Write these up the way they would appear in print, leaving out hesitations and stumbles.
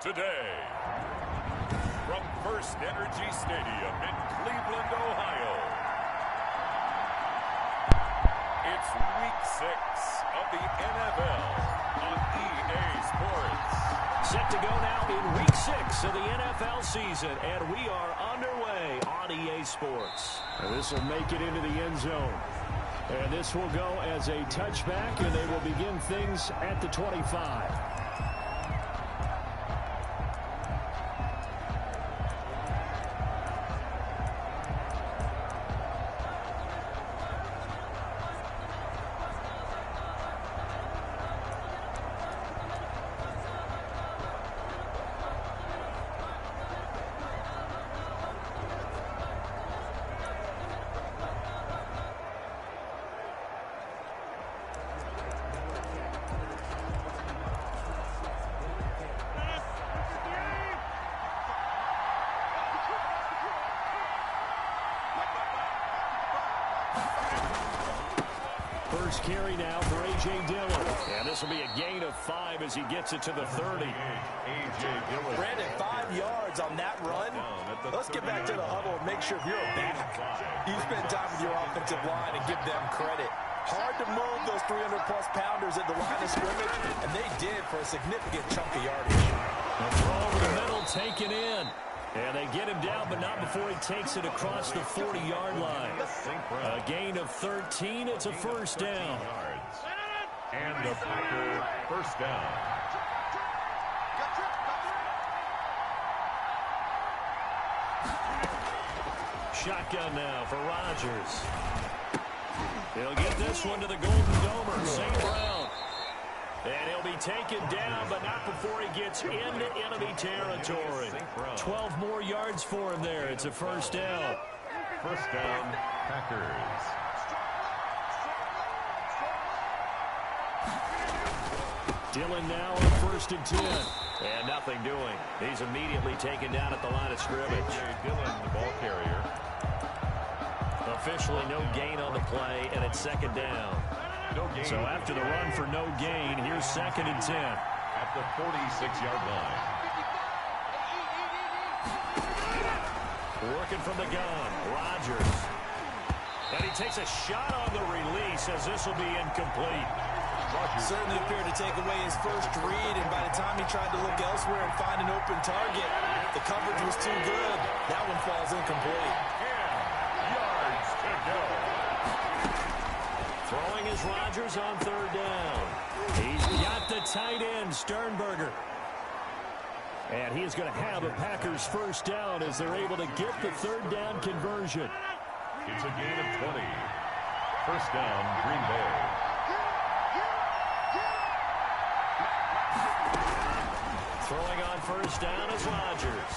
today. From First Energy Stadium in Cleveland, Ohio, it's Week 6 of the NFL on EA Sports. Set to go now in Week 6 of the NFL season, and we are underway on EA Sports. And this will make it into the end zone. And this will go as a touchback, and they will begin things at the 25. First carry now for A.J. Dillon. And this will be a gain of 5 as he gets it to the 30. A.J. Dillon. Brandon, 5 yards on that run. Let's get back to the huddle and make sure if you're a back, you spend time with your offensive line and give them credit. Hard to move those 300-plus pounders at the line of scrimmage, and they did for a significant chunk of yardage. The throw over the middle taken in. And they get him down, but not before he takes it across the 40-yard line. A gain of 13. It's a first down. And the Packer first down. Shotgun now for Rodgers. He'll get this one to the Golden Domer, St. Brown. And he'll be taken down, but not before he gets into enemy territory. 12 more yards for him there. It's a first down. First down, Packers. Dillon now on 1st and 10. And nothing doing. He's immediately taken down at the line of scrimmage. Dillon, the ball carrier. Officially no gain on the play, and it's second down. So after the run for no gain, here's 2nd and 10. At the 46-yard line. Working from the gun, Rodgers. And he takes a shot on the release as this will be incomplete. Certainly appeared to take away his first read, and by the time he tried to look elsewhere and find an open target, the coverage was too good. That one falls incomplete. 10 yards to go. Throwing is Rodgers on 3rd down. He's got the tight end, Sternberger. And he is going to have a Packers first down as they're able to get the 3rd down conversion. It's a gain of 20. First down, Green Bay. Throwing on 1st down is Rodgers.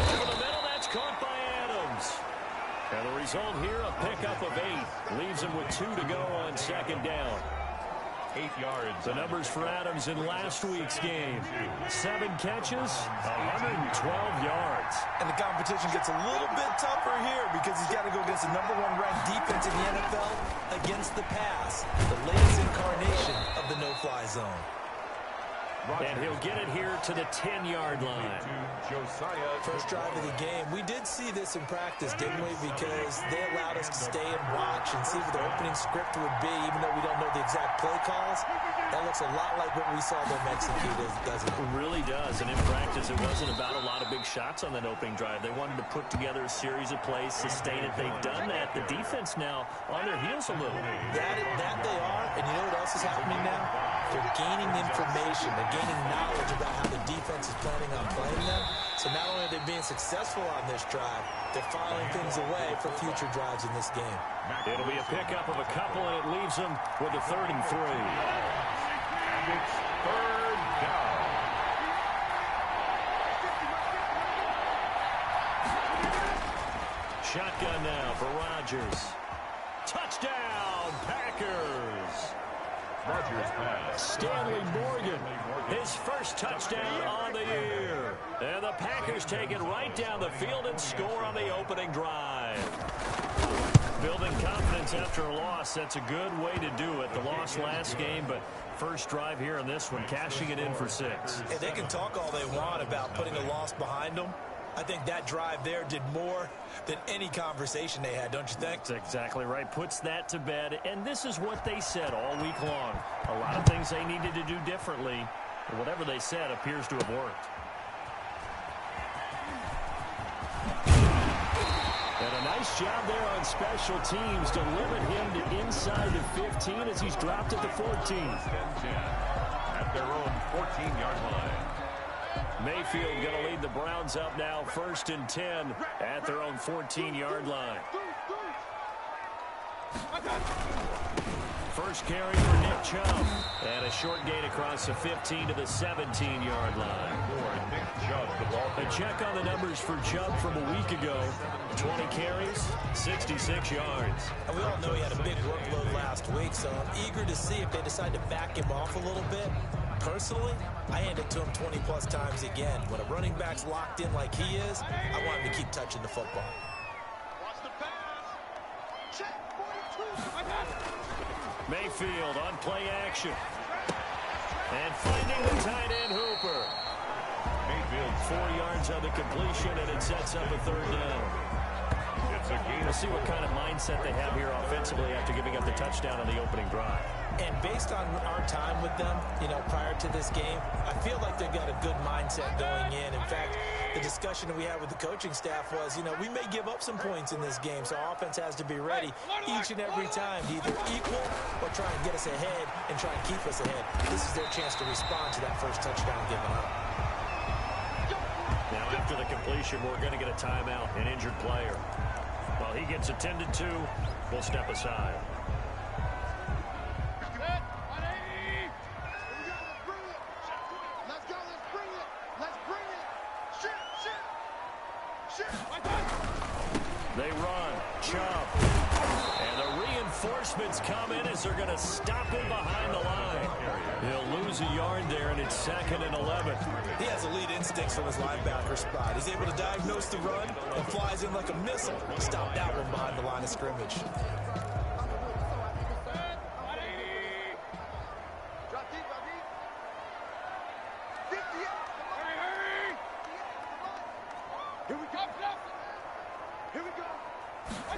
Over the middle, that's caught by Adams. And the result here, a pickup of 8. Leaves him with 2 to go on 2nd down. 8 yards. The numbers for Adams in last week's game. 7 catches, 112 yards. And the competition gets a little bit tougher here because he's got to go against the #1 ranked defense in the NFL against the pass. The latest incarnation of the no-fly zone. And he'll get it here to the 10-yard line. First drive of the game. We did see this in practice, didn't we? Because they allowed us to stay and watch and see what the opening script would be, even though we don't know the exact play calls. That looks a lot like what we saw them execute, doesn't it? It really does. And in practice, it wasn't about a lot of big shots on that opening drive. They wanted to put together a series of plays, sustain it. They've done that. The defense now on their heels a little. That they are. And you know what else is happening now? They're gaining information. They're gaining knowledge about how the defense is planning on playing them. So not only are they being successful on this drive, they're filing things away for future drives in this game. It'll be a pickup of a couple, and it leaves them with a 3rd and 3. And it's 3rd down. Shotgun now for Rodgers. Touchdown, Packers. Rodgers pass. Stanley Morgan, his first touchdown on the year. And the Packers take it right down the field and score on the opening drive. Building confidence after a loss, that's a good way to do it. The loss last game, but first drive here in this one, cashing it in for 6. Hey, they can talk all they want about putting a loss behind them. I think that drive there did more than any conversation they had, don't you think? That's exactly right. Puts that to bed, and this is what they said all week long. A lot of things they needed to do differently, but whatever they said appears to have worked. And a nice job there on special teams to limit him to inside the 15 as he's dropped at the 14. At their own 14-yard line. Mayfield going to lead the Browns up now, 1st and 10 at their own 14-yard line. First carry for Nick Chubb. And a short gain across the 15 to the 17-yard line. A check on the numbers for Chubb from a week ago. 20 carries, 66 yards. And we all know he had a big workload last week, so I'm eager to see if they decide to back him off a little bit. Personally, I hand it to him 20-plus times again. When a running back's locked in like he is, I want him to keep touching the football. Mayfield on play action. And finding the tight end Hooper. Mayfield 4 yards on the completion, and it sets up a 3rd down. We'll see what kind of mindset they have here offensively after giving up the touchdown on the opening drive. And based on our time with them, prior to this game, I feel like they've got a good mindset going in. In fact, the discussion that we had with the coaching staff was, we may give up some points in this game, so our offense has to be ready each and every time to either equal or try and get us ahead and try and keep us ahead. This is their chance to respond to that first touchdown given up. Now, after the completion, we're going to get a timeout, an injured player. While he gets attended to, we'll step aside. They run. Chubb. And the reinforcements come in as they're going to stop him behind the line. He'll lose a yard there, and it's 2nd and 11. He has elite instincts from his linebacker spot. He's able to diagnose the run and flies in like a missile. Stop that one behind the line of scrimmage.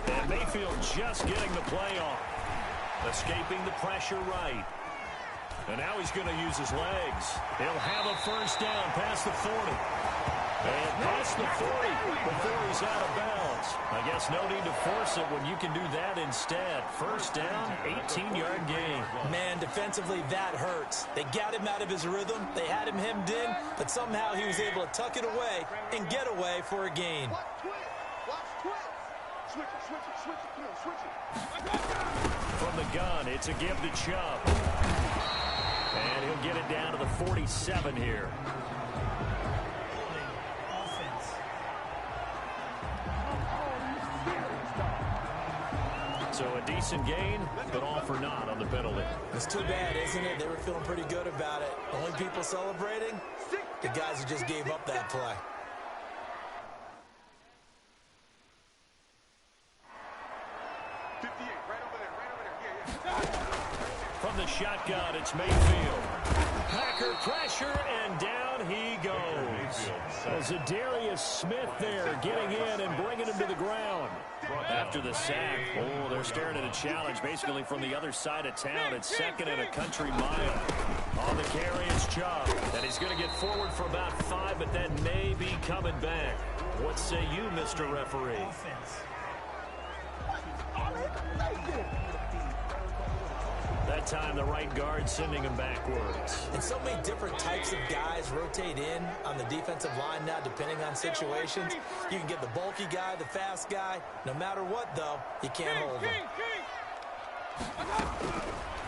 And Mayfield just getting the play off. Escaping the pressure right. And now he's going to use his legs. He'll have a 1st down past the 40. And past the 40 before he's out of bounds. I guess no need to force it when you can do that instead. 1st down, 18-yard gain. Man, defensively, that hurts. They got him out of his rhythm. They had him hemmed in, but somehow he was able to tuck it away and get away for a gain. From the gun, it's a give to Chubb. And he'll get it down to the 47 here. So a decent gain, but all for naught on the penalty. It's too bad, isn't it? They were feeling pretty good about it. Only people celebrating, the guys who just gave up that play. From the shotgun, it's Mayfield. Packer pressure, and down he goes. Zadarius Smith there getting in and bringing him to the ground. After the sack, they're staring at a challenge basically from the other side of town. It's 2nd and a country mile. On the carry, it's Chubb. And he's going to get forward for about 5, but that may be coming back. What say you, Mr. Referee? That time, the right guard sending him backwards. And so many different types of guys rotate in on the defensive line now, depending on situations. You can get the bulky guy, the fast guy. No matter what, though, you can't hold him.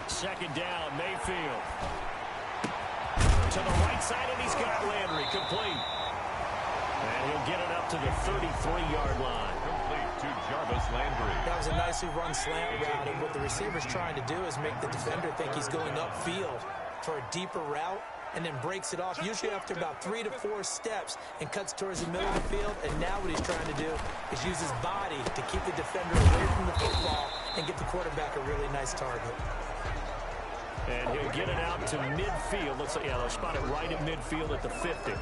2nd down, Mayfield. To the right side, and he's got Landry complete. And he'll get it up to the 33-yard line. Complete to Jarvis Landry. That was a nicely run slant route, and what the receiver's trying to do is make the defender think he's going upfield for a deeper route and then breaks it off, usually after about 3 to 4 steps, and cuts towards the middle of the field. And now what he's trying to do is use his body to keep the defender away from the football and get the quarterback a really nice target. And he'll get it out to midfield. They'll spot it right at midfield at the 50.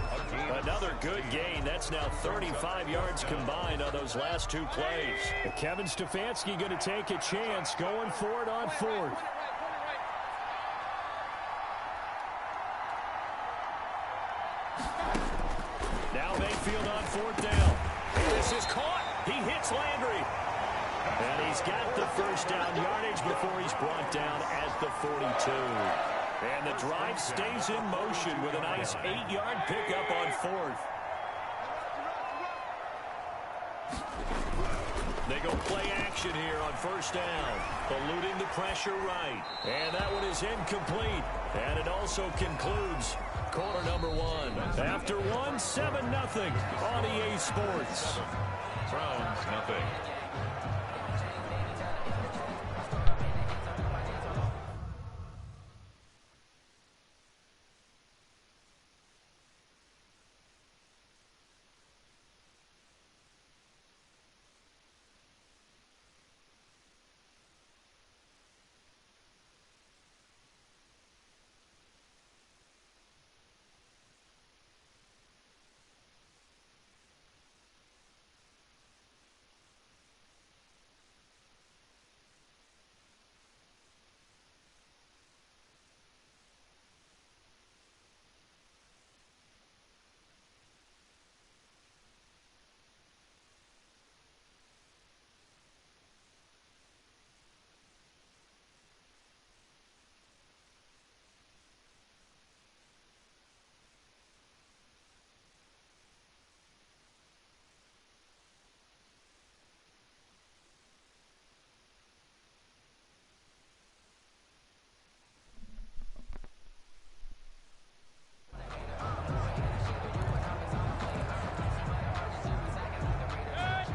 Another good gain. That's now 35 yards combined on those last 2 plays. And Kevin Stefanski going to take a chance going for it on 4th. Now Mayfield on 4th down. This is caught. He hits Landry. And he's got the first down yardage before he's brought down at the 42. And the drive stays in motion with a nice 8-yard pickup on 4th. They go play action here on 1st down. Eluding the pressure right. And that one is incomplete. And it also concludes quarter number 1. After 1, 7-0 on EA Sports. Browns, nothing.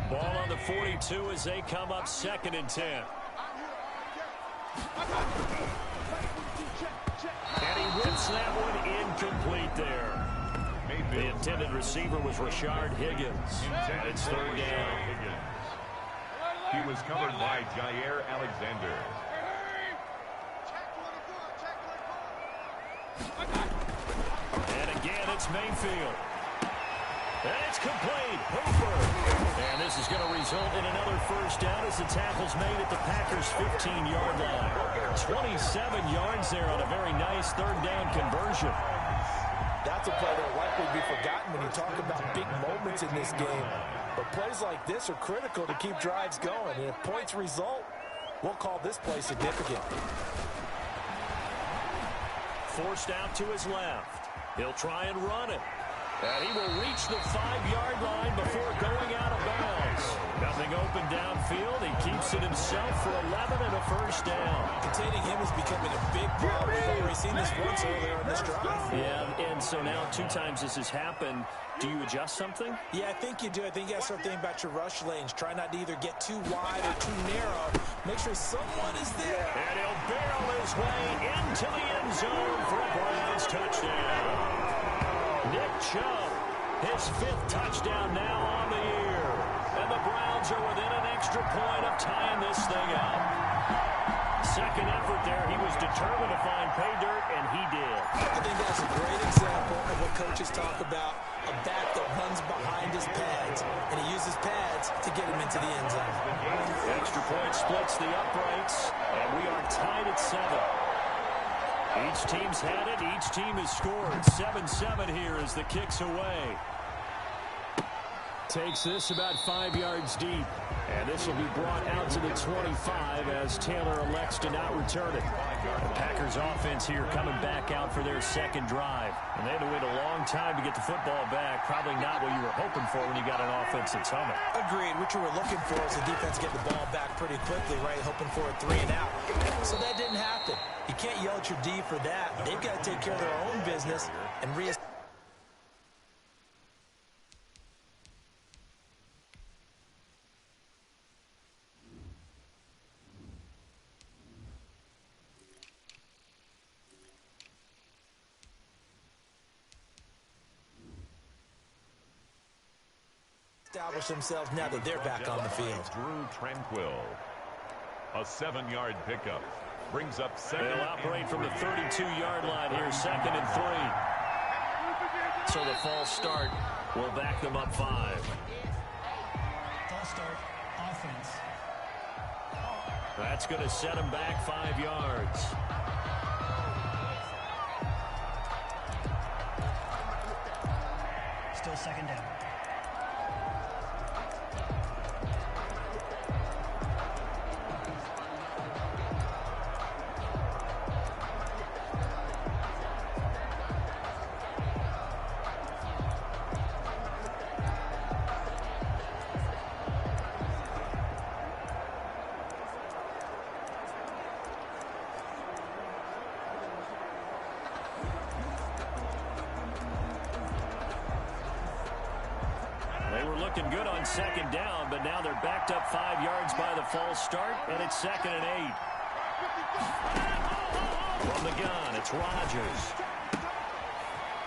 Ball on the 42 as they come up 2nd and 10. And he rips that one incomplete there. The intended receiver was Rashard Higgins. And it's 3rd down. He was covered by Jair Alexander. And again, it's Mayfield. And it's complete. Hooper. And this is going to result in another 1st down as the tackle's made at the Packers' 15-yard line. 27 yards there on a very nice 3rd down conversion. That's a play that will likely be forgotten when you talk about big moments in this game. But plays like this are critical to keep drives going. And if points result, we'll call this play significant. Forced out to his left. He'll try and run it. And he will reach the 5-yard line before going out of bounds. Nothing open downfield. He keeps it himself for 11 and a 1st down. Containing him is becoming a big problem. We've already seen this once earlier on this drive. Yeah, and so now 2 times this has happened. Do you adjust something? Yeah, I think you do. I think you got to start thinking about your rush lanes. Try not to either get too wide or too narrow. Make sure someone is there. And he'll barrel his way into the end zone for a Browns touchdown. Nick Chubb, his 5th touchdown now on the year. And the Browns are within an extra point of tying this thing up. Second effort there, he was determined to find pay dirt, and he did. I think that's a great example of what coaches talk about, a back that runs behind his pads, and he uses pads to get him into the end zone. Extra point splits the uprights, and we are tied at 7. Each team's had it. Each team has scored. 7-7 here as the kick's away. Takes this about 5 yards deep. And this will be brought out to the 25 as Taylor elects to not return it. The Packers offense here coming back out for their 2nd drive. And they had to wait a long time to get the football back. Probably not what you were hoping for when you got an offense that's humming. Agreed. What you were looking for is the defense get the ball back pretty quickly, right? Hoping for a 3 and out. So that didn't happen. You can't yell at your D for that. They've got to take care of their own business and establish themselves now that they're back on the field. Drew Tranquill. A 7-yard pickup. Brings up second. They'll operate from the 32-yard line here, 2nd and 3. So the false start will back them up 5. False start, offense. That's going to set them back 5 yards. Still 2nd down. Looking good on 2nd down, but now they're backed up 5 yards by the false start, and it's 2nd and 8. From the gun, it's Rodgers.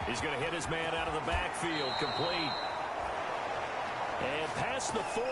He's going to hit his man out of the backfield, complete. And past the 40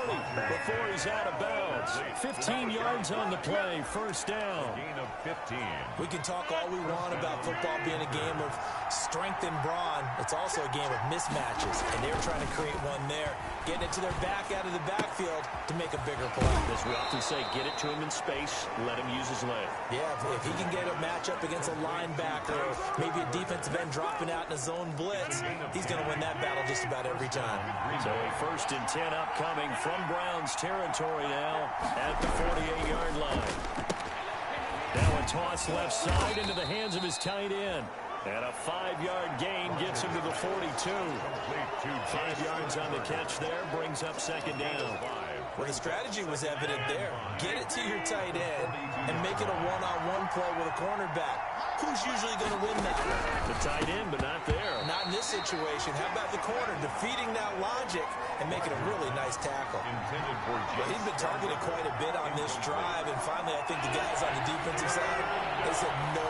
before he's out of bounds. 15 yards on the play, 1st down. Gain of 15. We can talk all we want about football being a game of strength and brawn. It's also a game of mismatches, and they're trying to create one there, getting it to their back out of the backfield to make a bigger play. As we often say, get it to him in space, let him use his leg. Yeah, if he can get a matchup against a linebacker or maybe a defensive end dropping out in a zone blitz, he's going to win that battle just about every time. So a 1st and 10 upcoming from Browns territory now at the 48-yard line. Now a toss left side into the hands of his tight end. And a 5-yard gain gets him to the 42. 5 yards on the catch there, brings up 2nd down. Well, the strategy was evident there. Get it to your tight end and make it a one-on-one play with a cornerback. Who's usually going to win that? The tight end, but not there. Not in this situation. How about the corner defeating that logic and making a really nice tackle? Well, he's been targeted quite a bit on this drive, and finally I think the guys on the defensive side, they said no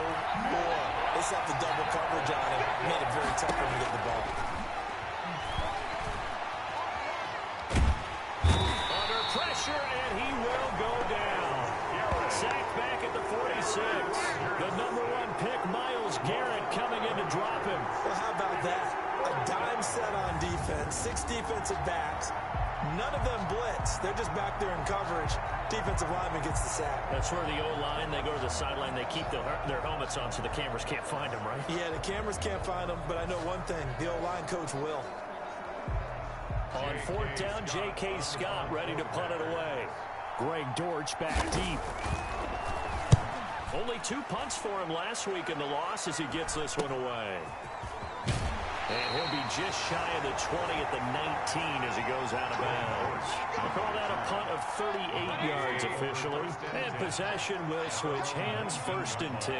more. They set the double coverage on him. Made it very tough for him to get the ball. Under pressure, and he will go down. Sacked back at the 46. The number 1 pick, Myles Garrett, coming in to drop him. Well, how about that? A dime set on defense, 6 defensive backs. None of them blitz. They're just back there in coverage. Defensive lineman gets the sack. That's where the O-line, they go to the sideline, they keep their helmets on so the cameras can't find them, right? Yeah, the cameras can't find them, but I know one thing. The O-line coach will. On 4th down, J.K. Scott ready to punt it away. Greg Dortch back deep. Only 2 punts for him last week in the loss as he gets this one away. And he'll be just shy of the 20 at the 19 as he goes out of bounds. We'll call that a punt of 38 yards officially. And possession will switch hands, 1st and 10.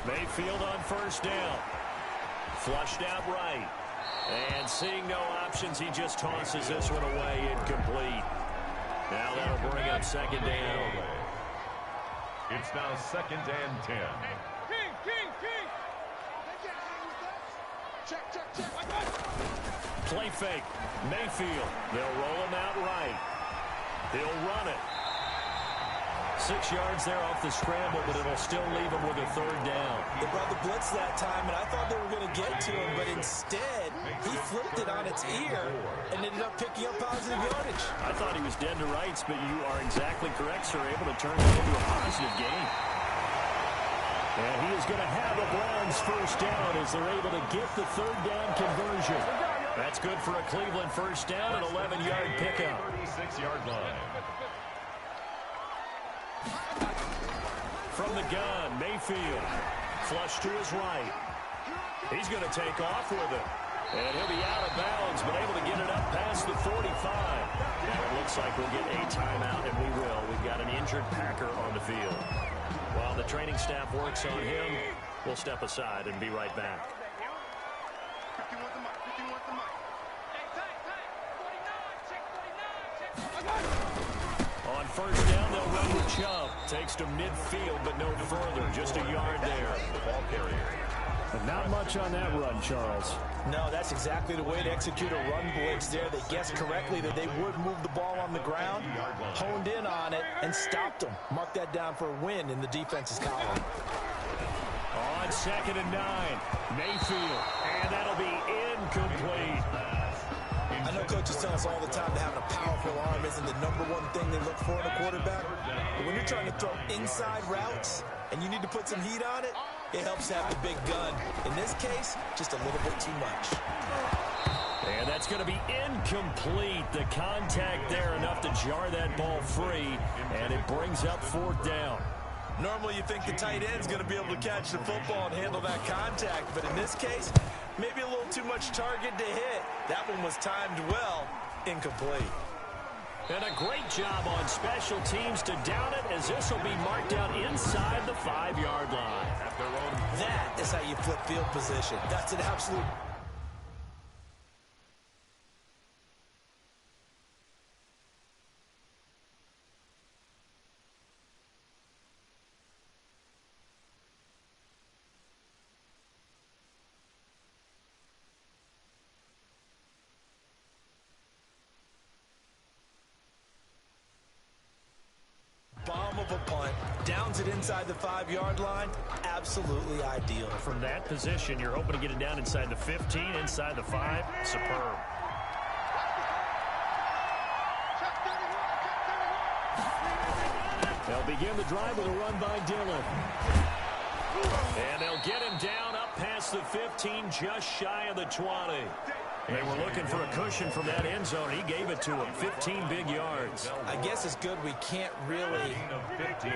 Mayfield on 1st down. Flushed out right. And seeing no options, he just tosses this one away, incomplete. Now that'll bring up 2nd down. It's now 2nd and 10. Play fake. Mayfield. They'll roll him out right. He'll run it. 6 yards there off the scramble, but it'll still leave him with a 3rd down. They brought the blitz that time, and I thought they were going to get to him, but instead, he flipped it on its ear and ended up picking up positive yardage. I thought he was dead to rights, but you are exactly correct, sir. Able to turn that into a positive gain. And he is going to have a Browns 1st down as they're able to get the 3rd down conversion. That's good for a Cleveland 1st down, an 11-yard pickup. 36-yard line. From the gun, Mayfield. Flush to his right. He's going to take off with it. And he'll be out of bounds, but able to get it up past the 45. And it looks like we'll get a timeout, and we will. We've got an injured Packer on the field. While the training staff works on him, we'll step aside and be right back. On first down, they'll run with Chubb. Takes to midfield, but no further. Just a yard there. Ball carrier. But not much on that run, Charles. No, that's exactly the way to execute a run blitz there. They guessed correctly that they would move the ball on the ground, honed in on it, and stopped them. Mark that down for a win in the defense's column. On 2nd and 9, Mayfield, and that'll be incomplete. I know coaches tell us all the time that having a powerful arm isn't the #1 thing they look for in a quarterback. But when you're trying to throw inside routes and you need to put some heat on it, it helps have the big gun. In this case, just a little bit too much. And that's going to be incomplete. The contact there enough to jar that ball free, and it brings up 4th down. Normally you think the tight end's going to be able to catch the football and handle that contact, but in this case, maybe a little too much target to hit. That one was timed well, incomplete. And a great job on special teams to down it, as this will be marked out inside the 5-yard line. That is how you flip field position. That's an absolute... bomb of a punt, downs it inside the 5-yard line, absolutely ideal. From that position, you're hoping to get it down inside the 15, inside the 5. Superb. They'll begin the drive with a run by Dillon. And they'll get him down up past the 15, just shy of the 20. They were looking for a cushion from that end zone. He gave it to him. 15 big yards. I guess it's good we can't really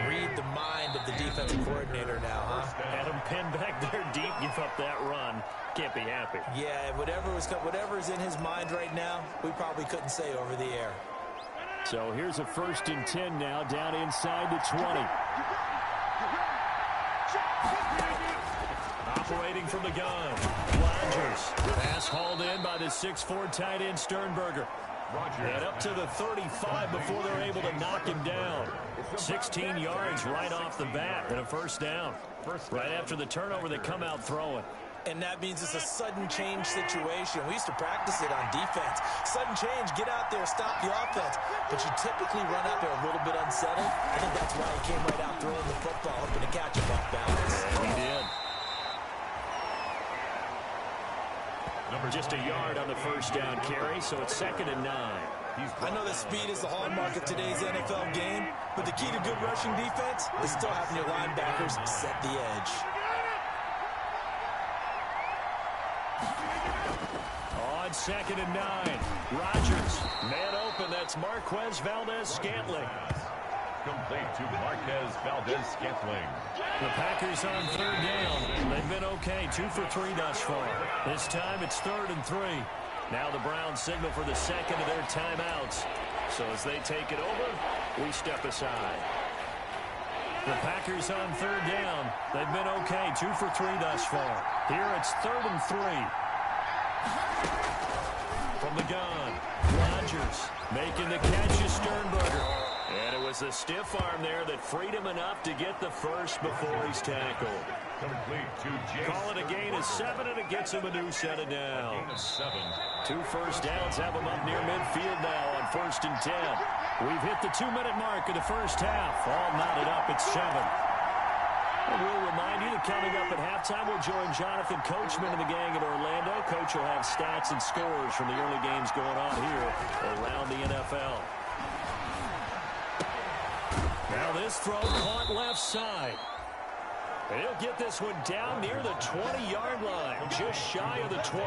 read the mind of the defensive coordinator now, huh? Had him pinned back there deep, give up that run. Can't be happy. Yeah, whatever's in his mind right now, we probably couldn't say over the air. So here's a 1st and 10 now, down inside the 20. Operating from the gun. Rodgers. Pass hauled in by the 6'4" tight end Sternberger. And up to the 35 before they're able to knock him down. 16 yards right off the bat and a 1st down. Right after the turnover, they come out throwing. And that means it's a sudden change situation. We used to practice it on defense. Sudden change, get out there, stop the offense. But you typically run out there a little bit unsettled. I think that's why he came right out throwing the football, hoping to catch him off balance. And he did. Just a yard on the 1st down carry, so it's 2nd and 9. I know that speed is the hallmark of today's NFL game, but the key to good rushing defense is still having your linebackers set the edge. On 2nd and 9, Rodgers. Man open, that's Marquez Valdes-Scantling. Complete to Marquez Valdes-Scantling. The Packers on 3rd down. They've been okay, 2 for 3 thus far. This time it's 3rd and 3. Now the Browns signal for the 2nd of their timeouts. So as they take it over, we step aside. The Packers on 3rd down. They've been okay, 2 for 3 thus far. Here it's 3rd and 3. From the gun, Rodgers making the catch is Sternberger. And it was a stiff arm there that freed him enough to get the 1st before he's tackled. Complete to Jason. Call it a gain of 7, and it gets him a new set of downs. 2 first downs have him up near midfield now on 1st and 10. We've hit the 2-minute mark of the 1st half. All knotted up at 7. And we'll remind you that coming up at halftime, we'll join Jonathan Coachman and the gang in Orlando. Coach will have stats and scores from the early games going on here around the NFL. Now this throw caught left side. And he'll get this one down near the 20-yard line, just shy of the 20.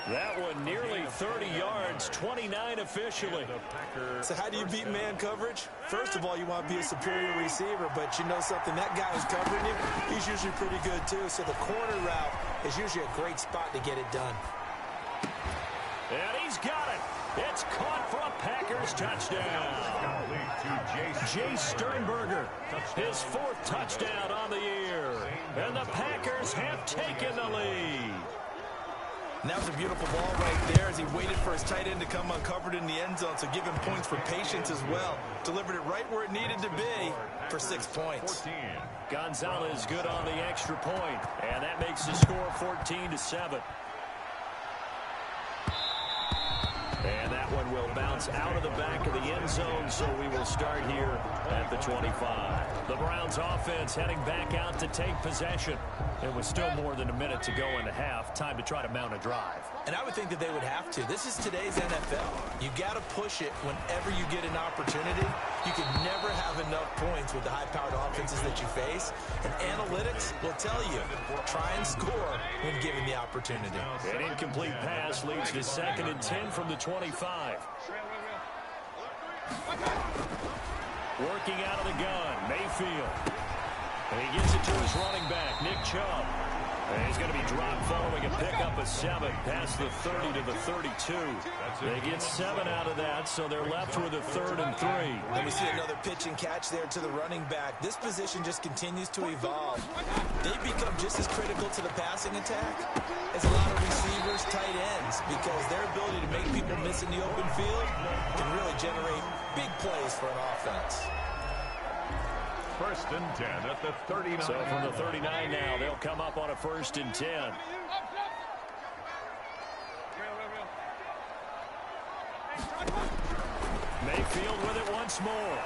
That one nearly 30 yards, 29 officially. So how do you beat man coverage? First of all, you want to be a superior receiver, but you know something, that guy who's covering you, he's usually pretty good too. So the corner route is usually a great spot to get it done. And he's got it. It's caught for a Packers touchdown. Jace Sternberger, his 4th touchdown on the year. And the Packers have taken the lead. And that was a beautiful ball right there as he waited for his tight end to come uncovered in the end zone, so give him points for patience as well. Delivered it right where it needed to be for 6 points. Gonzalez good on the extra point, and that makes the score 14-7. And that one will bounce out of the back of the end zone, so we will start here at the 25. The Browns offense heading back out to take possession. And with still more than a minute to go in the half, time to try to mount a drive. And I would think that they would have to. This is today's NFL. You got to push it whenever you get an opportunity. You can never have enough points with the high-powered offenses that you face. And analytics will tell you, try and score when given the opportunity. An incomplete pass leads to 2nd and 10 from the 25. Working out of the gun, Mayfield. And he gets it to his running back, Nick Chubb. And he's going to be dropped following a pickup of 7 past the 30 to the 32. They get 7 out of that, so they're left with a 3rd and 3. And we see another pitch and catch there to the running back. This position just continues to evolve. They become just as critical to the passing attack as a lot of receivers, tight ends, because their ability to make people miss in the open field can really generate big plays for an offense. 1st and 10 at the 39. So from the 39 now, they'll come up on a 1st and 10. Mayfield with it once more.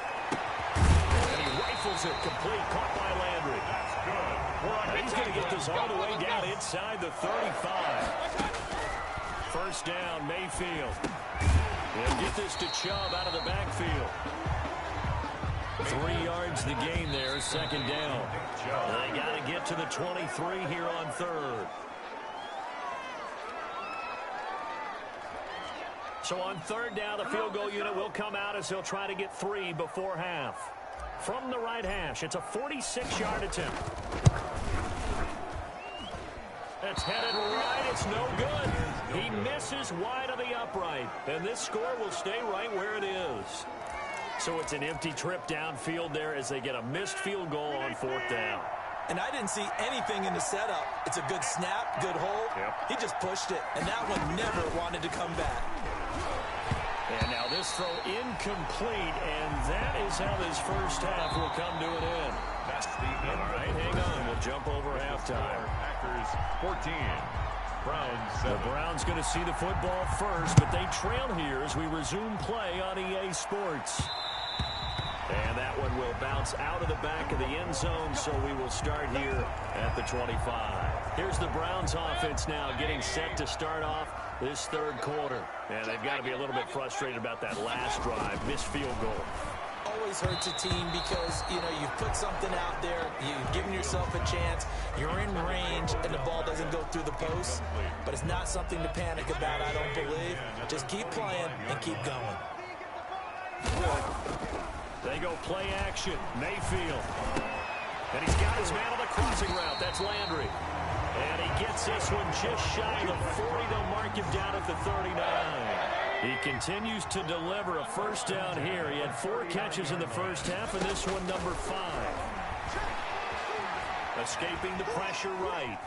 And he rifles it complete, caught by Landry. That's good. He's going to get this all the way down inside the 35. 1st down, Mayfield. He'll get this to Chubb out of the backfield. 3 yards the gain there, 2nd down. They got to get to the 23 here on 3rd. So on 3rd down, the field goal unit will come out as they'll try to get 3 before half. From the right hash, it's a 46-yard attempt. It's headed right. It's no good. He misses wide of the upright. And this score will stay right where it is. So it's an empty trip downfield there as they get a missed field goal on 4th down. And I didn't see anything in the setup. It's a good snap, good hold. Yep. He just pushed it, and that one never wanted to come back. And now this throw incomplete, and that is how this 1st half will come to an end. That's the end. All right, hang on. We'll jump over halftime. Packers 14. Browns 7. The Browns going to see the football first, but they trail here as we resume play on EA Sports. And that one will bounce out of the back of the end zone, so we will start here at the 25. Here's the Browns offense now getting set to start off this 3rd quarter. And they've got to be a little bit frustrated about that last drive, missed field goal. Always hurts a team because, you know, you've put something out there, you've given yourself a chance, you're in range, and the ball doesn't go through the post. But it's not something to panic about, I don't believe. Just keep playing and keep going. They go play action. Mayfield. And he's got his man on the crossing route. That's Landry. And he gets this one just shy of the 40. They'll mark him down at the 39. He continues to deliver a 1st down here. He had 4 catches in the 1st half, and this one number 5. Escaping the pressure right.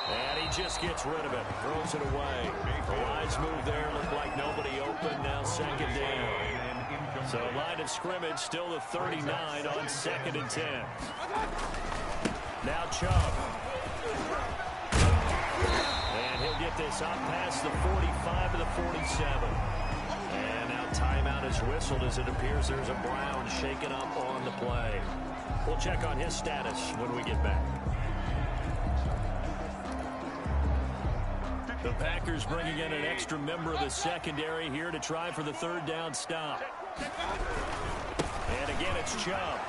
And he just gets rid of it. Throws it away. A wise move there. Looked like nobody open. Now 2nd down. So line of scrimmage still the 39 on 2nd and 10. Now Chubb. And he'll get this up past the 45 to the 47. And now timeout is whistled as it appears there's a Brown shaken up on the play. We'll check on his status when we get back. The Packers bringing in an extra member of the secondary here to try for the 3rd down stop. And again, it's Chubb.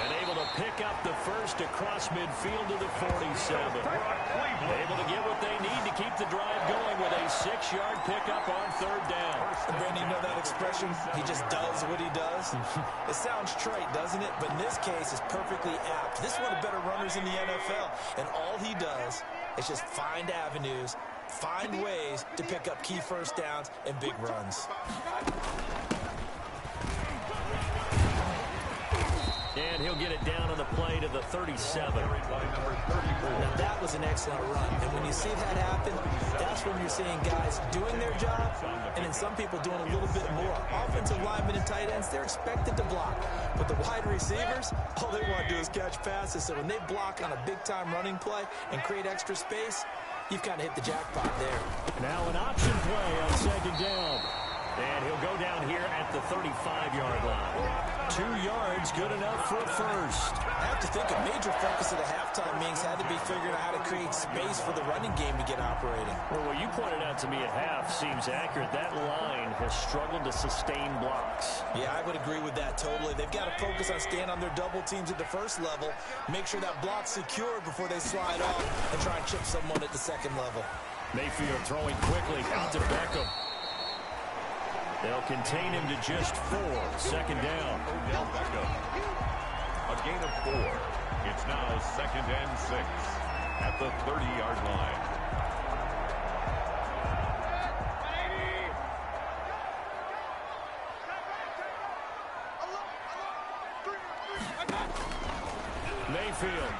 And able to pick up the 1st across midfield to the 47. Able to get what they need to keep the drive going with a 6-yard pickup on 3rd down. And Brandon, you know that expression? He just does what he does. It sounds trite, doesn't it? But in this case, it's perfectly apt. This is one of the better runners in the NFL. And all he does is just find avenues, find ways to pick up key 1st downs and big runs. And he'll get it down on the play to the 37. Now that was an excellent run. And when you see that happen, that's when you're seeing guys doing their job and then some people doing a little bit more. Offensive linemen and tight ends, they're expected to block. But the wide receivers, all they want to do is catch passes. So when they block on a big-time running play and create extra space, you've kind of hit the jackpot there. Now an option play on second down. And he'll go down here at the 35-yard line. 2 yards, good enough for a first. I have to think a major focus of the halftime meetings had to be figuring out how to create space for the running game to get operating. Well, what you pointed out to me at half seems accurate. That line has struggled to sustain blocks. Yeah, I would agree with that totally. They've got to focus on staying on their double teams at the first level, make sure that block's secured before they slide off, and try and chip someone at the second level. Mayfield throwing quickly out to Beckham. They'll contain him to just 4. Second down. Odell Beckham. A gain of 4. It's now 2nd and 6 at the 30-yard line. Mayfield.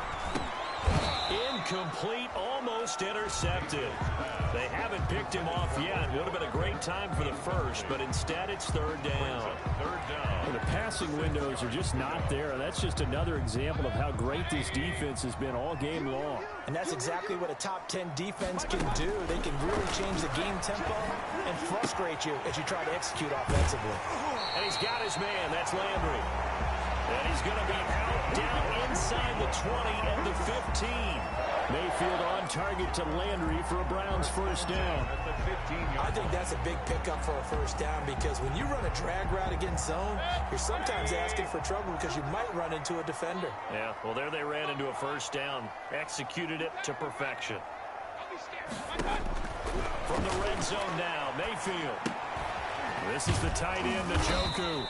Incomplete, almost intercepted. They haven't picked him off yet. Would have been a great time for the first, but instead it's third down. Third down. The passing windows are just not there, and that's just another example of how great this defense has been all game long. And that's exactly what a top 10 defense can do. They can really change the game tempo and frustrate you as you try to execute offensively. And he's got his man. That's Landry. And he's going to be out down inside the 20 and the 15. Mayfield on target to Landry for a Browns first down. I think that's a big pickup for a first down because when you run a drag route against zone, you're sometimes asking for trouble because you might run into a defender. Yeah, well, there they ran into a first down. Executed it to perfection. From the red zone now, Mayfield. This is the tight end, Njoku.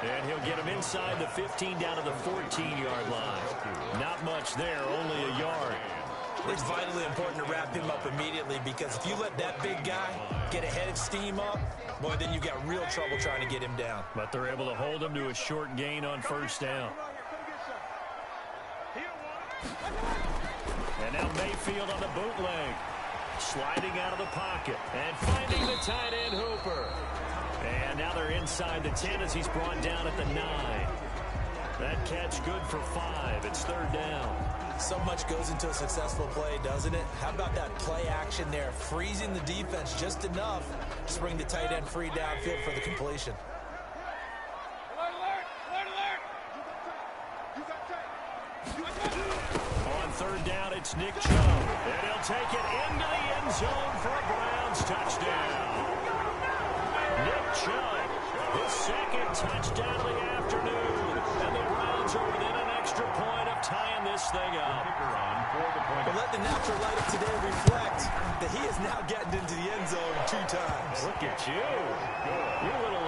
And he'll get him inside the 15 down to the 14-yard line. Not much there, only a yard. It's vitally important to wrap him up immediately because if you let that big guy get a head of steam up, boy, then you've got real trouble trying to get him down. But they're able to hold him to a short gain on first down. And now Mayfield on the bootleg. Sliding out of the pocket and finding the tight end Hooper. And now they're inside the 10 as he's brought down at the 9. That catch good for 5. It's third down. So much goes into a successful play, doesn't it? How about that play action there? Freezing the defense just enough to bring the tight end free downfield for the completion. On third down, it's Nick Chubb. And he'll take it into the end zone for a Browns touchdown. Nick Chubb, his second touchdown of the afternoon. And the Browns are within an extra point of tying this thing up. But let the natural light of today reflect that he is now getting into the end zone 2 times. Look at you. You're a little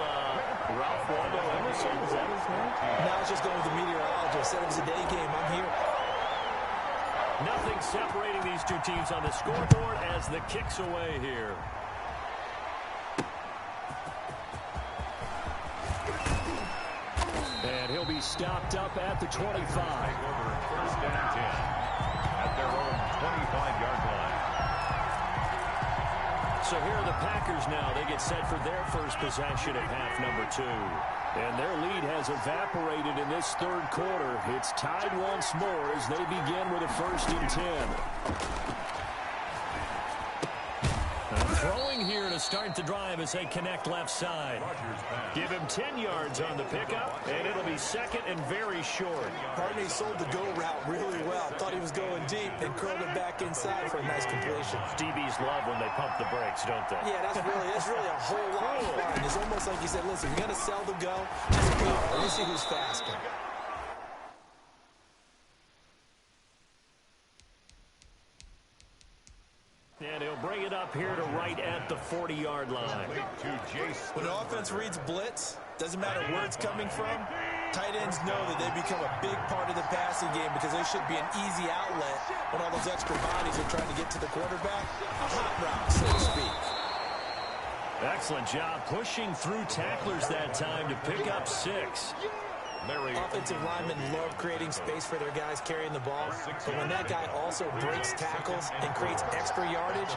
Ralph Waldo Emerson. Is that his name? Now it's just going with the meteorologist. Said it was a day game. I'm here. Nothing separating these two teams on the scoreboard as the kick's away here. And he'll be stopped up at the 25. Over first and 10 at their own 25-yard line. So here are the Packers now. They get set for their first possession at half number 2. And their lead has evaporated in this third quarter. It's tied once more as they begin with a first and 10. Throwing here to start the drive as they connect left side. Give him 10 yards on the pickup, and it'll be second and very short. Partney sold the go route really well. Thought he was going deep and curled it back inside for a nice completion. DBs love when they pump the brakes, don't they? Yeah, that's really a whole lot of fun. It's almost like you said, listen, you're going to sell the go. Just go. Let me see who's faster. And he'll bring it up here to right at the 40-yard line. When an offense reads blitz, doesn't matter where it's coming from, tight ends know that they become a big part of the passing game because they should be an easy outlet when all those extra bodies are trying to get to the quarterback. A hot route, so to speak. Excellent job pushing through tacklers that time to pick up 6. Offensive linemen love creating space for their guys carrying the ball, but when that guy also breaks tackles and creates extra yardage,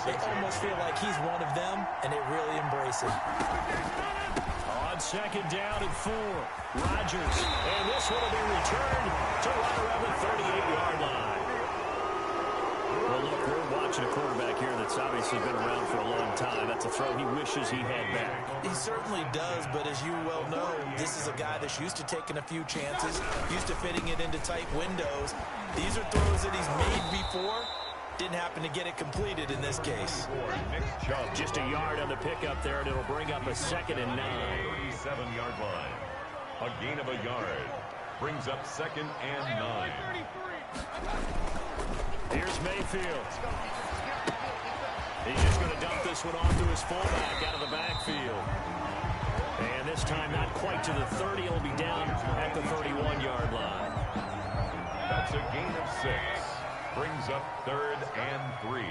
they almost feel like he's one of them, and they really embrace it. On second down and 4, Rodgers, and this one will be returned to right around the 38-yard line. Well, look, we're watching a quarterback here that's obviously been around for a long time. That's a throw he wishes he had back. He certainly does, but as you well know, this is a guy that's used to taking a few chances, used to fitting it into tight windows. These are throws that he's made before. Didn't happen to get it completed in this case. Just a yard on the pickup there, and it'll bring up a 2nd and 9. 37-yard line. A gain of a yard. Brings up 2nd and 9. Here's Mayfield. He's just going to dump this one off to his fullback out of the backfield. And this time not quite to the 30. He'll be down at the 31-yard line. That's a gain of 6. Brings up 3rd and 3.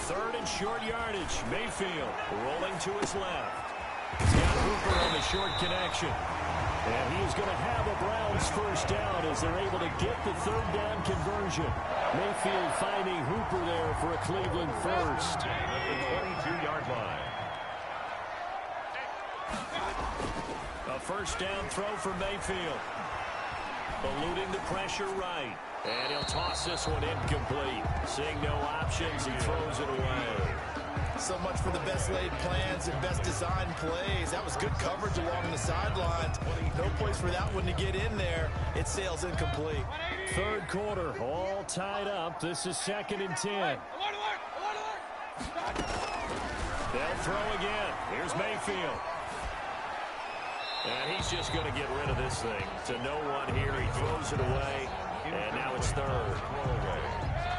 3rd and short yardage. Mayfield rolling to his left. He's got Hooper on the short connection. And he is going to have a Browns first down as they're able to get the 3rd down conversion. Mayfield finding Hooper there for a Cleveland first. At the 22-yard line. A first down throw for Mayfield. Eluding the pressure right. And he'll toss this one incomplete. Seeing no options, he throws it away. So much for the best laid plans and best designed plays. That was good coverage along the sidelines. No place for that one to get in there. It sails incomplete. 3rd quarter, all tied up. This is 2nd and 10. They'll throw again. Here's Mayfield. And he's just going to get rid of this thing. To no one here. He throws it away. And now it's 3rd.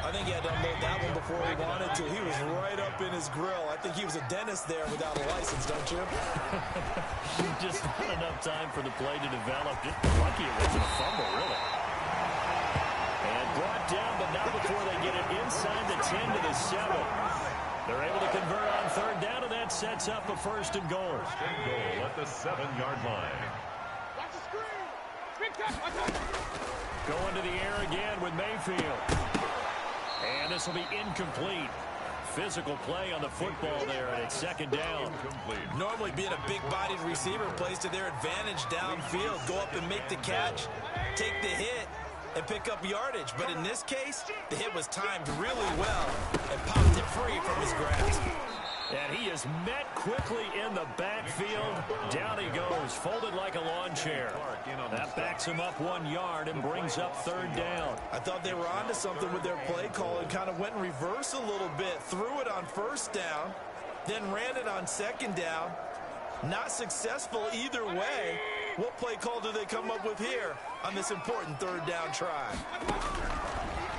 I think he had to unload that one before he wanted to. He was right up in his grill. I think he was a dentist there without a license, don't you? Just not enough time for the play to develop. Just lucky it wasn't a fumble, really. And brought down, but not before they get it inside the 10 to the 7. They're able to convert on 3rd down, and that sets up a 1st and goal. 1st and goal at the 7-yard line. Watch the screen. Big catch. Watch out. Going to the air again with Mayfield. And this will be incomplete. Physical play on the football there, and it's 2nd down. Incomplete. Normally being a big-bodied receiver plays to their advantage downfield. Go up and make the catch, take the hit, and pick up yardage. But in this case, the hit was timed really well and popped it free from his grasp. And he is met quickly in the backfield. Down he goes, folded like a lawn chair. That backs him up 1 yard and brings up 3rd down. I thought they were onto something with their play call and kind of went in reverse a little bit. Threw it on 1st down, then ran it on 2nd down. Not successful either way. What play call do they come up with here on this important 3rd down try?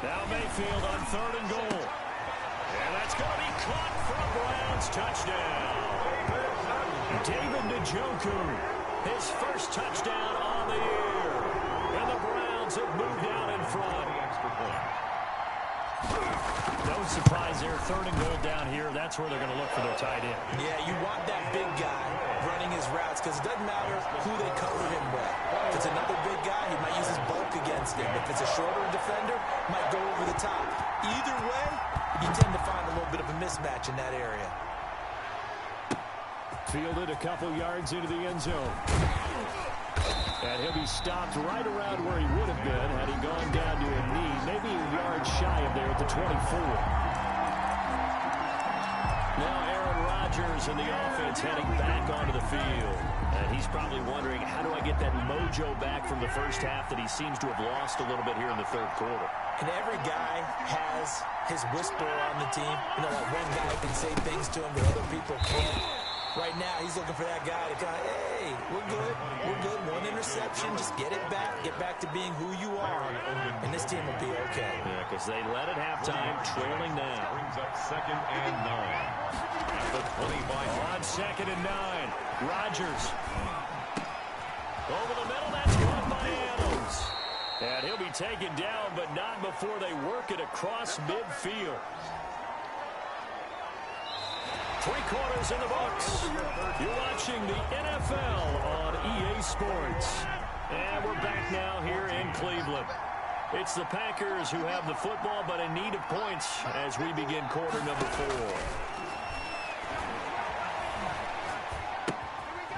Now Mayfield on 3rd and goal. And that's going to be caught for a Browns touchdown. David Njoku, his first touchdown on the year. And the Browns have moved out in front. No surprise there, 3rd and goal down here. That's where they're going to look for their tight end. Yeah, you want that big guy running his routes because it doesn't matter who they cover him with. If it's another big guy, he might use his bulk against him. If it's a shorter defender, might go over the top. Either way, you tend to find a little bit of a mismatch in that area. Fielded a couple yards into the end zone. And he'll be stopped right around where he would have been had he gone down to a knee, maybe a yard shy of there at the 24. Now Aaron Rodgers and the offense heading back onto the field. And he's probably wondering, how do I get that mojo back from the first half that he seems to have lost a little bit here in the 3rd quarter? And every guy has his whisperer on the team. You know, like one guy can say things to him that other people can't. Right now, he's looking for that guy to kind of, hey, we're good. We're good. 1 interception. Just get it back. Get back to being who you are. And this team will be okay. Yeah, because they led at halftime, trailing now. Brings up 2nd and 9. At the 25. On 2nd and 9. Rodgers. Over the middle. That's caught by Adams. And he'll be taken down, but not before they work it across midfield. 3 quarters in the books. You're watching the NFL on EA Sports. And we're back now here in Cleveland. It's the Packers who have the football, but in need of points as we begin quarter number 4.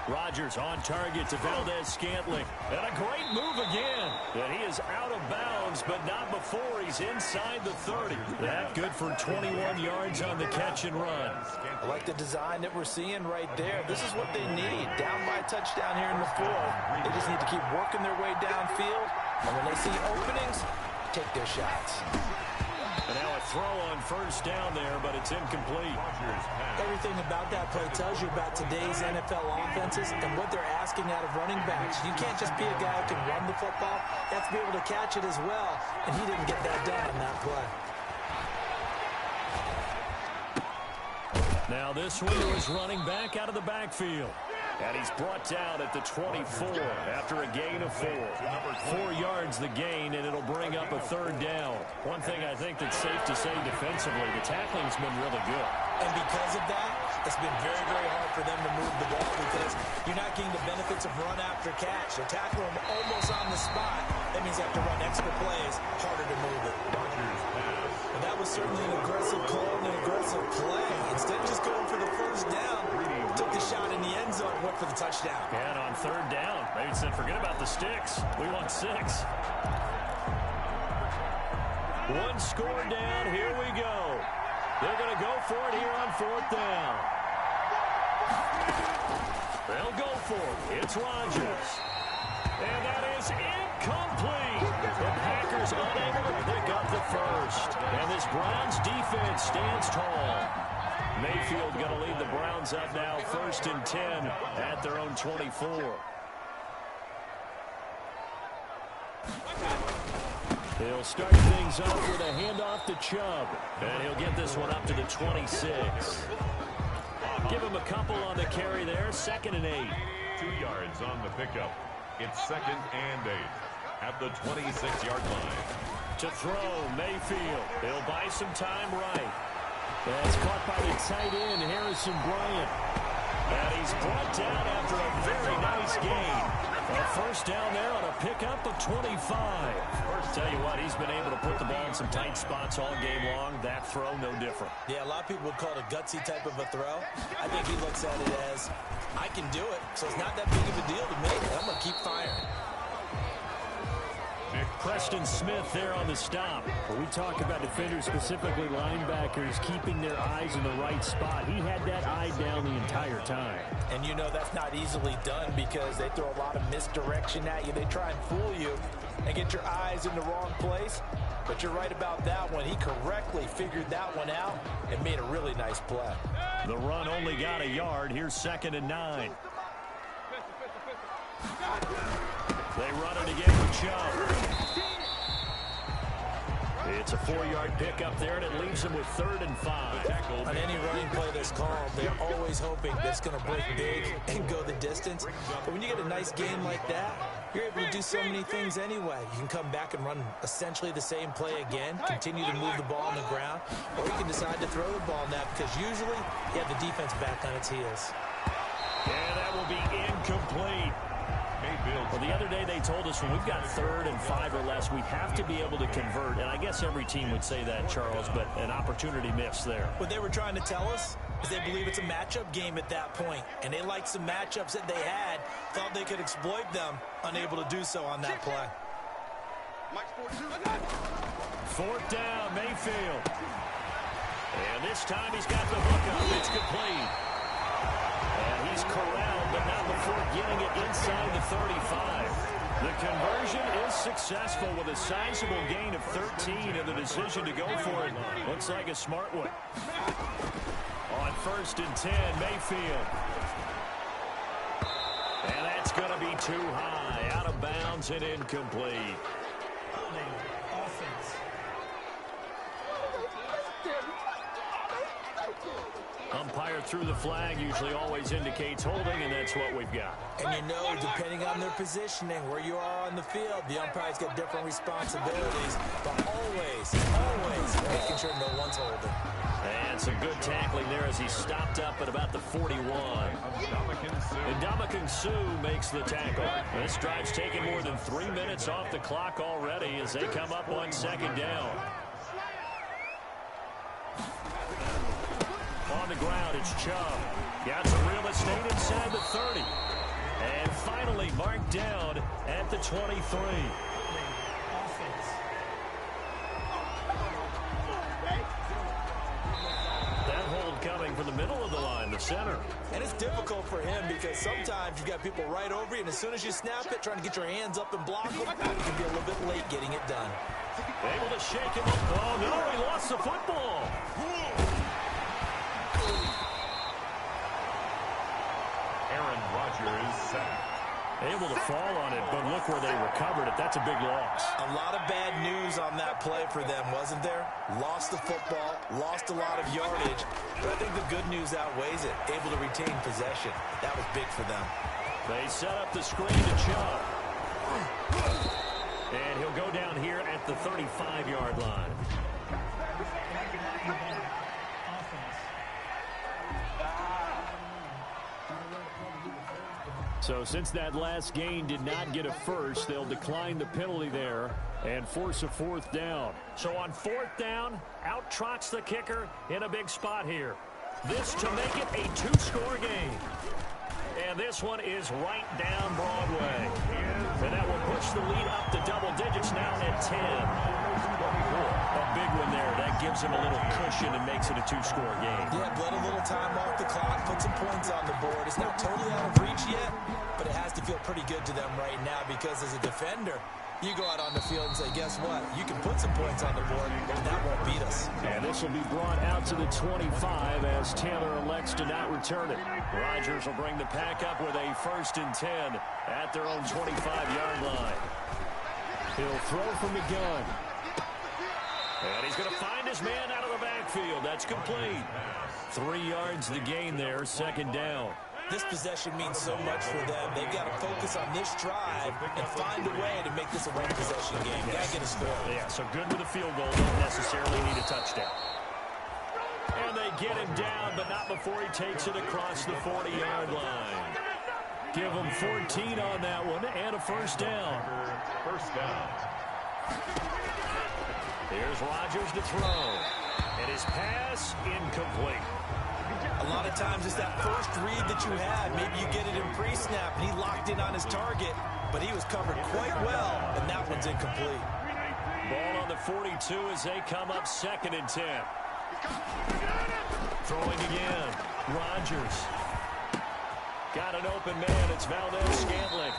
Rodgers on target to Valdez-Scantling. And a great move again. And he is out of bounds, but not before he's inside the 30. That good for 21 yards on the catch and run. I like the design that we're seeing right there. This is what they need. Down by a touchdown here in the 4th. They just need to keep working their way downfield. And when they see openings, take their shots. And now a throw on first down there, but it's incomplete. Everything about that play tells you about today's NFL offenses and what they're asking out of running backs. You can't just be a guy who can run the football. You have to be able to catch it as well, and he didn't get that done on that play. Now this one is running back out of the backfield. And he's brought down at the 24 after a gain of 4. 4 yards the gain, and it'll bring up a 3rd down. One thing I think that's safe to say defensively, the tackling's been really good. And because of that, it's been very, very hard for them to move the ball because you're not getting the benefits of run after catch. They're tackling them almost on the spot. That means they have to run extra plays, harder to move it. And that was certainly an aggressive call and an aggressive play. Instead of just going for the first down, took the shot in the end zone, went for the touchdown. And on 3rd down, they said, forget about the sticks. We want 6. 1 score down. Here we go. They're going to go for it here on 4th down. They'll go for it. It's Rodgers. And that is incomplete. The Packers unable to pick up the first. And this Browns defense stands tall. Mayfield going to lead the Browns up now 1st and 10 at their own 24. He'll start things off with a handoff to Chubb. And he'll get this one up to the 26. Give him a couple on the carry there. 2nd and 8. 2 yards on the pickup. It's 2nd and 8 at the 26-yard line. To throw, Mayfield. He'll buy some time right. That's caught by the tight end, Harrison Bryant. And he's brought down after a very nice gain. A 1st down there on a pickup of 25. Tell you what, he's been able to put the ball in some tight spots all game long. That throw, no different. Yeah, a lot of people would call it a gutsy type of a throw. I think he looks at it as, I can do it, so it's not that big of a deal to me. I'm going to keep firing. Preston Smith there on the stop. When we talk about defenders, specifically linebackers, keeping their eyes in the right spot, he had that eye down the entire time. And you know that's not easily done because they throw a lot of misdirection at you. They try and fool you and get your eyes in the wrong place. But you're right about that one. He correctly figured that one out and made a really nice play. The run only got a yard. Here's 2nd and 9. They run it again with Chubb. It's a 4-yard pickup there, and it leaves them with 3rd and 5. On any running play that's called, they're always hoping that it's going to break big and go the distance. But when you get a nice game like that, you're able to do so many things anyway. You can come back and run essentially the same play again, continue to move the ball on the ground, or you can decide to throw the ball now because usually you have the defense back on its heels. And that will be incomplete. Well, the other day they told us when we've got 3rd and 5 or less, we have to be able to convert. And I guess every team would say that, Charles, but an opportunity missed there. What they were trying to tell us is they believe it's a matchup game at that point. And they liked some matchups that they had, thought they could exploit them, unable to do so on that play. 4th down, Mayfield. And this time he's got the hook up. It's complete. And he's corralled, but not before getting it inside the 35. The conversion is successful with a sizable gain of 13, and the decision to go for it looks like a smart one. On 1st and 10, Mayfield. And that's going to be too high, out of bounds and incomplete. Umpire through the flag usually always indicates holding, and that's what we've got. And you know, depending on their positioning, where you are on the field, the umpires get different responsibilities, but always making sure no one's holding. And some good tackling there as he stopped up at about the 41. And Ndamukong Suh makes the tackle. This drive's taken more than 3 minutes off the clock already as they come up on second down. On the ground, it's Chubb. Got some real estate inside the 30. And finally marked down at the 23. Coming from the middle of the line, the center. And it's difficult for him because sometimes you've got people right over you, and as soon as you snap it, trying to get your hands up and block them, you can be a little bit late getting it done. Able to shake him up. Oh, no, he lost the football. Aaron Rodgers sacked. Able to fall on it, but look where they recovered it. That's a big loss. A lot of bad news on that play for them, wasn't there? Lost the football, lost a lot of yardage, but I think the good news outweighs it. Able to retain possession. That was big for them. They set up the screen to Chubb. And he'll go down here at the 35-yard line. So since that last gain did not get a first, they'll decline the penalty there and force a fourth down. So on fourth down, out trots the kicker in a big spot here. This to make it a two-score game. And this one is right down Broadway. And that will push the lead up to double digits now at 10. A big one there. That gives him a little cushion and makes it a two-score game. Yeah, bled a little time off the clock, put some points on the board. It's not totally out of reach yet, but it has to feel pretty good to them right now because as a defender, you go out on the field and say, guess what? You can put some points on the board, but that won't beat us. And this will be brought out to the 25 as Taylor elects to not return it. Rodgers will bring the pack up with a 1st and 10 at their own 25-yard line. He'll throw from the gun. And he's going to find his man out of the backfield. That's complete. 3 yards the gain there, 2nd down. This possession means so much for them. They've got to focus on this drive and find a way to make this a one-possession game. Got to get a score. Yeah, so good with a field goal. Don't necessarily need a touchdown. And they get him down, but not before he takes it across the 40-yard line. Give him 14 on that one and a 1st down. 1st down. Here's Rodgers to throw. And his pass incomplete. A lot of times it's that first read that you have. Maybe you get it in pre-snap, and he locked in on his target, but he was covered quite well, and that one's incomplete. Ball on the 42 as they come up 2nd and 10. Throwing again. Rodgers. Got an open man. It's Valdez-Scantling.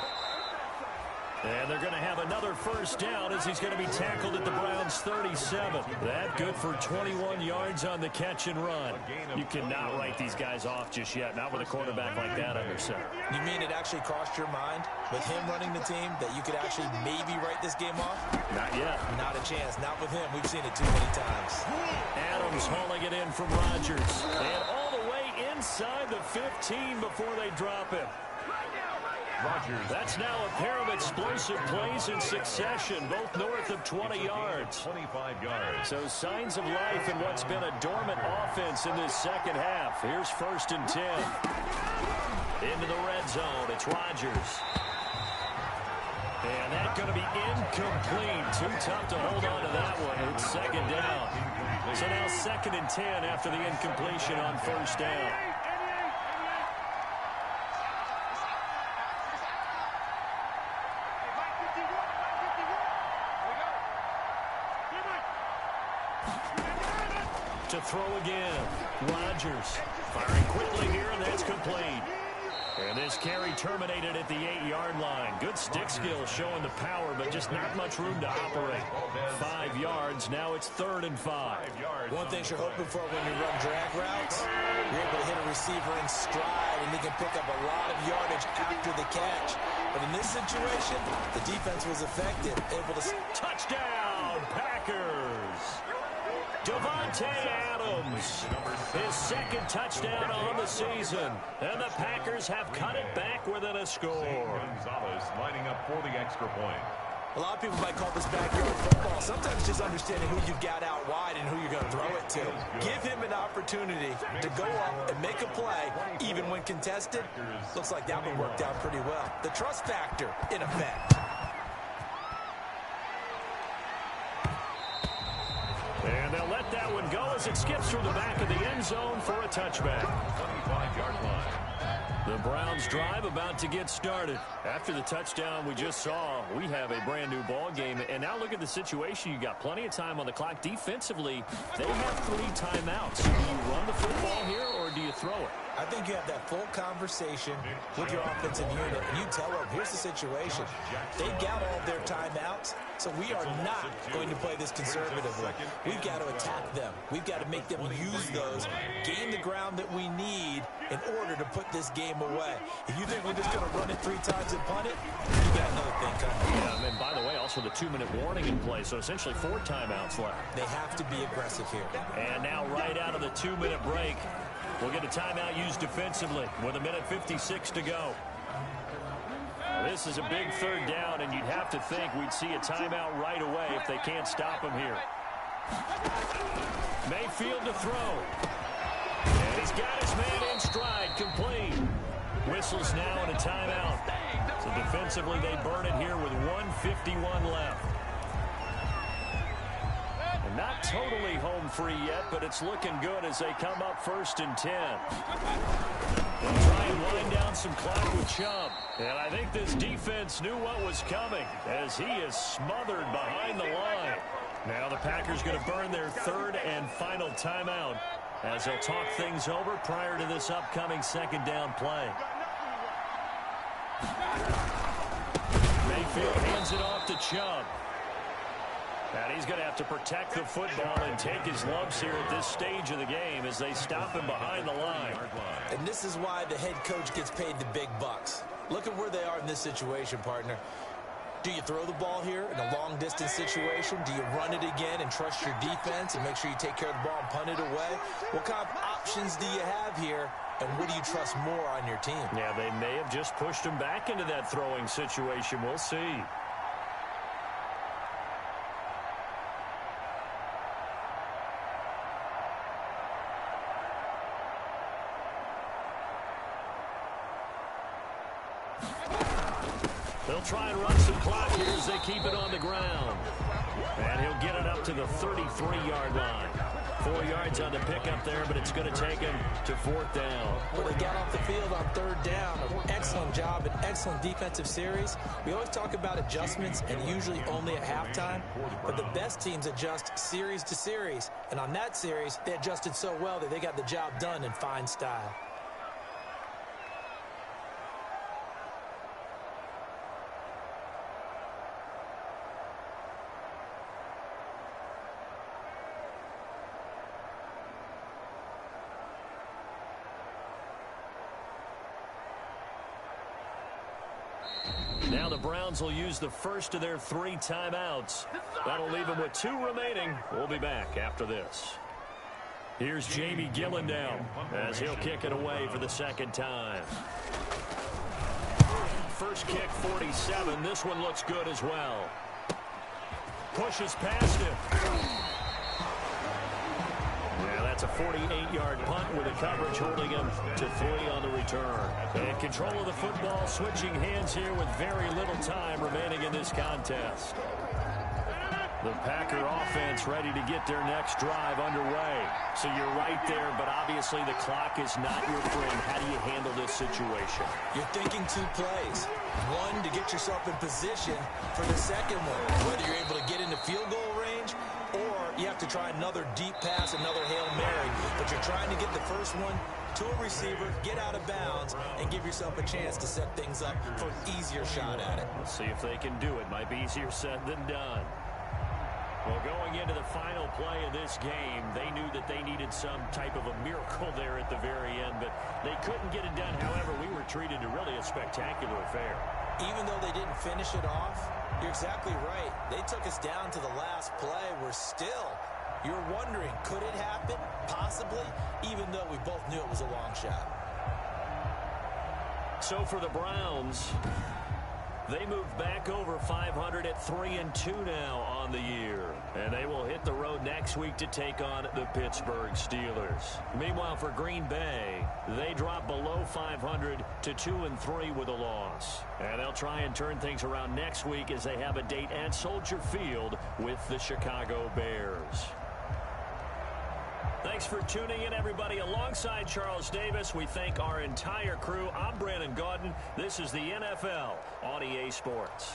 And they're going to have another 1st down as he's going to be tackled at the Browns' 37. That good for 21 yards on the catch and run. You cannot write these guys off just yet, not with a quarterback like that under center. You mean it actually crossed your mind with him running the team that you could actually maybe write this game off? Not yet. Not a chance. Not with him. We've seen it too many times. Adams hauling it in from Rodgers. And all the way inside the 15 before they drop him. Rodgers. That's now a pair of explosive plays in succession, both north of 20 yards. 25 yards. So signs of life in what's been a dormant offense in this 2nd half. Here's 1st and 10. Into the red zone. It's Rodgers. And that's going to be incomplete. Too tough to hold on to that one. It's 2nd down. So now 2nd and 10 after the incompletion on 1st down. To throw again. Rodgers firing quickly here, and that's complete. And this carry terminated at the 8-yard line. Good stick skill showing the power, but just not much room to operate. 5 yards. Now it's 3rd and 5. One thing you're hoping for when you run drag routes, you're able to hit a receiver in stride, and he can pick up a lot of yardage after the catch. But in this situation, the defense was effective, able to... Touchdown, Packers! Devontae Davante Adams, his second touchdown on the season. And the Packers have cut it back within a score. Gonzalez lining up for the extra point. A lot of people might call this backyard football. Sometimes just understanding who you got out wide and who you're going to throw it to. Give him an opportunity to go up and make a play, even when contested. Looks like that one worked out pretty well. The trust factor, in effect. And they'll let that one go as it skips through the back of the end zone for a touchback. 25-yard line. The Browns drive about to get started. After the touchdown we just saw, we have a brand new ball game. And now look at the situation. You got plenty of time on the clock. Defensively, they have 3 timeouts. Do you run the football here or do you throw it? I think you have that full conversation with your offensive unit, and you tell them, here's the situation. They've got all their timeouts, so we are not going to play this conservatively. We've got to attack them. We've got to make them use those, gain the ground that we need in order to put this game away. If you think we're just going to run it 3 times and punt it, you got another thing coming. Yeah, and by the way, also the 2-minute warning in play, so essentially 4 timeouts left. They have to be aggressive here. And now right out of the 2-minute break, we'll get a timeout used defensively with 1:56 to go. This is a big 3rd down, and you'd have to think we'd see a timeout right away if they can't stop him here. Mayfield to throw. And he's got his man in stride, complete. Whistles now and a timeout. So defensively, they burn it here with 1:51 left. And not totally home free yet, but it's looking good as they come up 1st and 10. They'll try and wind down some clock with Chubb. And I think this defense knew what was coming as he is smothered behind the line. Now the Packers going to burn their 3rd and final timeout as they'll talk things over prior to this upcoming 2nd down play. Mayfield hands it off to Chubb. And he's going to have to protect the football and take his lumps here at this stage of the game as they stop him behind the line. And this is why the head coach gets paid the big bucks. Look at where they are in this situation, partner. Do you throw the ball here in a long-distance situation? Do you run it again and trust your defense and make sure you take care of the ball and punt it away? What kind of options do you have here, and what do you trust more on your team? Yeah, they may have just pushed him back into that throwing situation. We'll see. They'll try and run some clock here as they keep it on the ground. And he'll get it up to the 33-yard line. 4 yards on the pickup there, but it's going to take him to 4th down. Well, they got off the field on 3rd down. An excellent job, an excellent defensive series. We always talk about adjustments and usually only at halftime. But the best teams adjust series to series. And on that series, they adjusted so well that they got the job done in fine style. Now the Browns will use the first of their 3 timeouts. That'll leave them with 2 remaining. We'll be back after this. Here's Jamie Gillendown as he'll kick it away for the 2nd time. First kick, 47. This one looks good as well. Pushes past him. Yeah, that's a 48-yard punt with the coverage holding him to 3 on the return. And control of the football, switching hands here with very little time remaining in this contest. The Packer offense ready to get their next drive underway. So you're right there, but obviously the clock is not your friend. How do you handle this situation? You're thinking 2 plays. One, to get yourself in position for the second one, whether you're able to get into field goal range or you have to try another deep pass, another Hail Mary. But you're trying to get the first one to a receiver, get out of bounds, and give yourself a chance to set things up for an easier shot at it. Let's see if they can do it. Might be easier said than done. Well, going into the final play of this game, they knew that they needed some type of a miracle there at the very end, but they couldn't get it done. However, we were treated to really a spectacular affair. Even though they didn't finish it off, you're exactly right. They took us down to the last play. We're still You're wondering, could it happen? Possibly, even though we both knew it was a long shot. So for the Browns, they move back over 500 at 3-2 now on the year. And they will hit the road next week to take on the Pittsburgh Steelers. Meanwhile, for Green Bay, they drop below 500 to 2-3 with a loss. And they'll try and turn things around next week as they have a date at Soldier Field with the Chicago Bears. Thanks for tuning in, everybody. Alongside Charles Davis, we thank our entire crew. I'm Brandon Gaudin. This is the NFL on EA Sports.